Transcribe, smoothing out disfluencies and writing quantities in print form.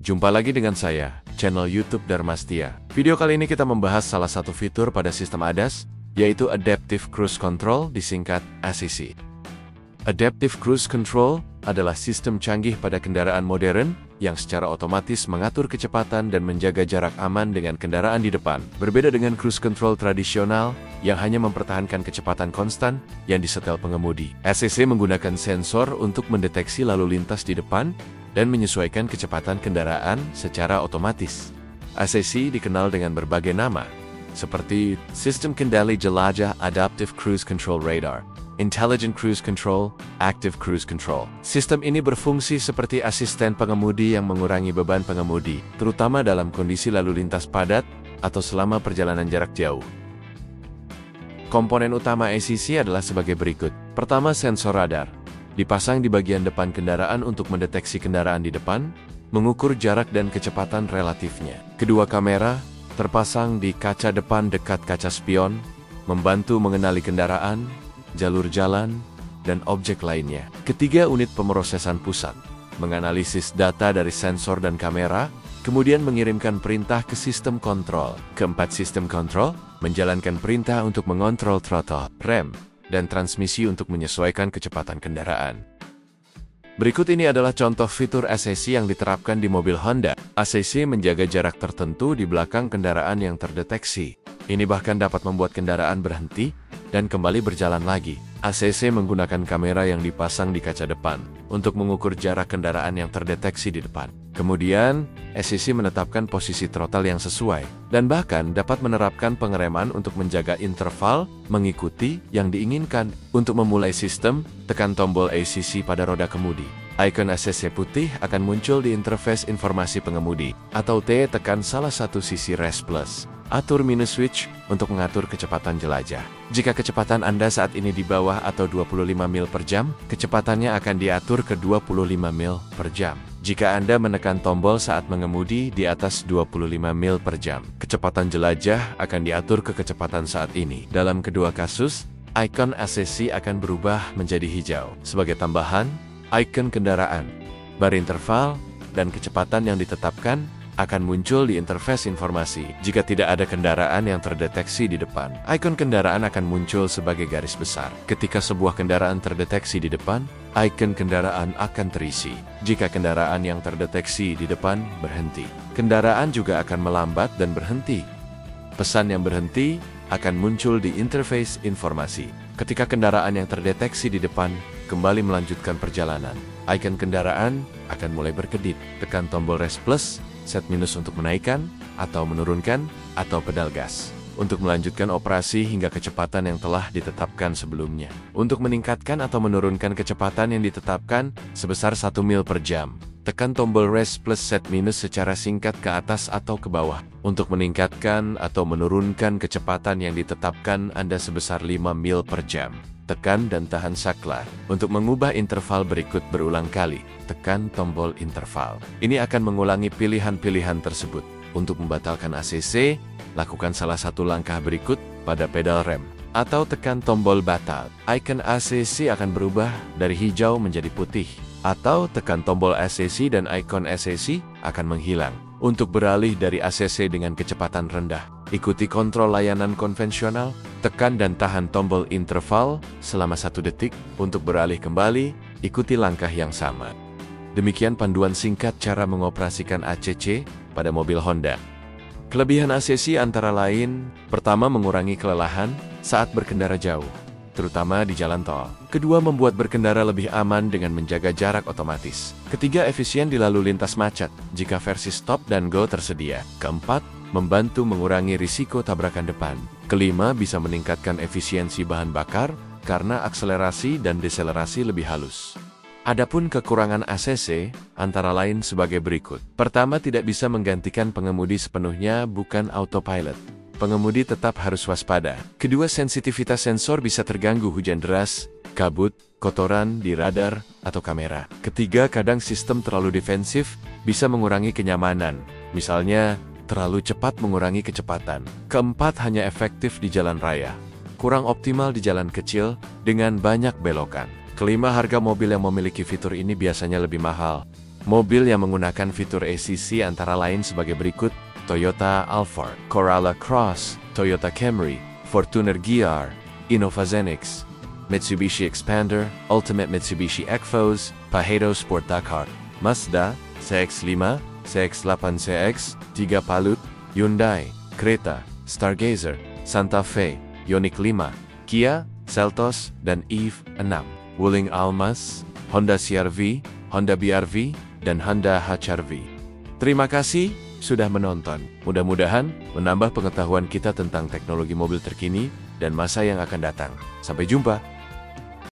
Jumpa lagi dengan saya, channel YouTube Darmastia. Video kali ini kita membahas salah satu fitur pada sistem ADAS, yaitu Adaptive Cruise Control, disingkat ACC. Adaptive Cruise Control adalah sistem canggih pada kendaraan modern yang secara otomatis mengatur kecepatan dan menjaga jarak aman dengan kendaraan di depan. Berbeda dengan cruise control tradisional yang hanya mempertahankan kecepatan konstan yang disetel pengemudi. ACC menggunakan sensor untuk mendeteksi lalu lintas di depan dan menyesuaikan kecepatan kendaraan secara otomatis. ACC dikenal dengan berbagai nama, seperti Sistem Kendali Jelajah Adaptive Cruise Control Radar, Intelligent Cruise Control, Active Cruise Control. Sistem ini berfungsi seperti asisten pengemudi yang mengurangi beban pengemudi, terutama dalam kondisi lalu lintas padat atau selama perjalanan jarak jauh. Komponen utama ACC adalah sebagai berikut. Pertama, sensor radar. Dipasang di bagian depan kendaraan untuk mendeteksi kendaraan di depan, mengukur jarak dan kecepatan relatifnya. Kedua, kamera terpasang di kaca depan dekat kaca spion, membantu mengenali kendaraan, jalur jalan, dan objek lainnya. Ketiga, unit pemrosesan pusat, menganalisis data dari sensor dan kamera, kemudian mengirimkan perintah ke sistem kontrol. Keempat, sistem kontrol menjalankan perintah untuk mengontrol throttle, rem, dan transmisi untuk menyesuaikan kecepatan kendaraan. Berikut ini adalah contoh fitur ACC yang diterapkan di mobil Honda. ACC menjaga jarak tertentu di belakang kendaraan yang terdeteksi. Ini bahkan dapat membuat kendaraan berhenti dan kembali berjalan lagi. ACC menggunakan kamera yang dipasang di kaca depan untuk mengukur jarak kendaraan yang terdeteksi di depan. Kemudian, ACC menetapkan posisi throttle yang sesuai, dan bahkan dapat menerapkan pengereman untuk menjaga interval mengikuti yang diinginkan. Untuk memulai sistem, tekan tombol ACC pada roda kemudi. Icon ACC putih akan muncul di interface informasi pengemudi, atau T, tekan salah satu sisi rest plus. Atur minus switch untuk mengatur kecepatan jelajah. Jika kecepatan Anda saat ini di bawah atau 25 mil per jam, kecepatannya akan diatur ke 25 mil per jam. Jika Anda menekan tombol saat mengemudi di atas 25 mil per jam, kecepatan jelajah akan diatur ke kecepatan saat ini. Dalam kedua kasus, icon ACC akan berubah menjadi hijau. Sebagai tambahan, icon kendaraan, bar interval, dan kecepatan yang ditetapkan akan muncul di interface informasi. Jika tidak ada kendaraan yang terdeteksi di depan, ikon kendaraan akan muncul sebagai garis besar. Ketika sebuah kendaraan terdeteksi di depan, ikon kendaraan akan terisi. Jika kendaraan yang terdeteksi di depan berhenti, kendaraan juga akan melambat dan berhenti. Pesan yang berhenti akan muncul di interface informasi. Ketika kendaraan yang terdeteksi di depan kembali melanjutkan perjalanan, ikon kendaraan akan mulai berkedip. Tekan tombol rest plus, set minus untuk menaikkan atau menurunkan, atau pedal gas untuk melanjutkan operasi hingga kecepatan yang telah ditetapkan sebelumnya. Untuk meningkatkan atau menurunkan kecepatan yang ditetapkan sebesar 1 mil per jam, tekan tombol rest plus set minus secara singkat ke atas atau ke bawah. Untuk meningkatkan atau menurunkan kecepatan yang ditetapkan Anda sebesar 5 mil per jam, tekan dan tahan saklar. Untuk mengubah interval berikut berulang kali, tekan tombol interval. Ini akan mengulangi pilihan-pilihan tersebut. Untuk membatalkan ACC, lakukan salah satu langkah berikut pada pedal rem, atau tekan tombol batal. Icon ACC akan berubah dari hijau menjadi putih, atau tekan tombol ACC dan icon ACC akan menghilang. Untuk beralih dari ACC dengan kecepatan rendah, ikuti kontrol layanan konvensional, tekan dan tahan tombol interval selama 1 detik. Untuk beralih kembali, ikuti langkah yang sama. Demikian panduan singkat cara mengoperasikan ACC pada mobil Honda. Kelebihan ACC antara lain, pertama, mengurangi kelelahan saat berkendara jauh, terutama di jalan tol. Kedua, membuat berkendara lebih aman dengan menjaga jarak otomatis. Ketiga, efisien di lalu lintas macet jika versi stop dan go tersedia. Keempat, membantu mengurangi risiko tabrakan depan. Kelima, bisa meningkatkan efisiensi bahan bakar karena akselerasi dan deselerasi lebih halus. Adapun kekurangan ACC antara lain sebagai berikut. Pertama, tidak bisa menggantikan pengemudi sepenuhnya, bukan autopilot. Pengemudi tetap harus waspada. Kedua, sensitivitas sensor bisa terganggu hujan deras, kabut, kotoran di radar, atau kamera. Ketiga, kadang sistem terlalu defensif bisa mengurangi kenyamanan, misalnya terlalu cepat mengurangi kecepatan. Keempat, hanya efektif di jalan raya, kurang optimal di jalan kecil dengan banyak belokan. Kelima, harga mobil yang memiliki fitur ini biasanya lebih mahal Mobil yang menggunakan fitur ACC antara lain sebagai berikut: Toyota Alphard, Corolla Cross, Toyota Camry, Fortuner GR, Innova Zenix, Mitsubishi Expander, Ultimate Mitsubishi Ekfos, Pajero Sport Dakar, Mazda, CX-5, CX-8 CX, 3 Palut, Hyundai, Creta, Stargazer, Santa Fe, Ioniq 5, Kia, Seltos, dan EV6, Wuling Almas, Honda CR-V, Honda BR-V, dan Honda HR-V. Terima kasih sudah menonton. Mudah-mudahan menambah pengetahuan kita tentang teknologi mobil terkini dan masa yang akan datang. Sampai jumpa.